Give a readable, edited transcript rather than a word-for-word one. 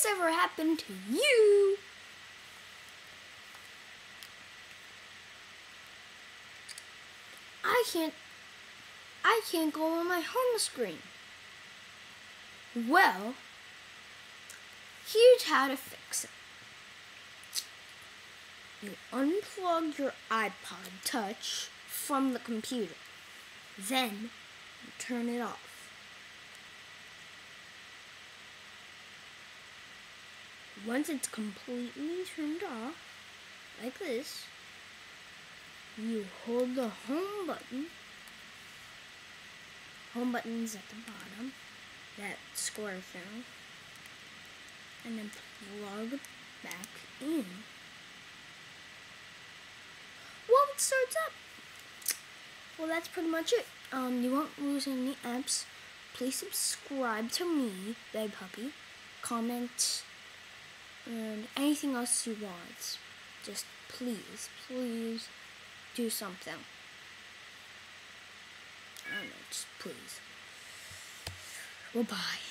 ever happened to you? I can't go on my home screen. Well, here's how to fix it. You unplug your iPod Touch from the computer. Then you turn it off. Once it's completely turned off, like this, you hold the home button. Home button's at the bottom, that square thing, and then plug it back in. Well, it starts up. Well, that's pretty much it. You won't lose any apps. Please subscribe to me, Babe Puppy. Comment and anything else you want. Just please do something. I don't know, just please. Well, bye.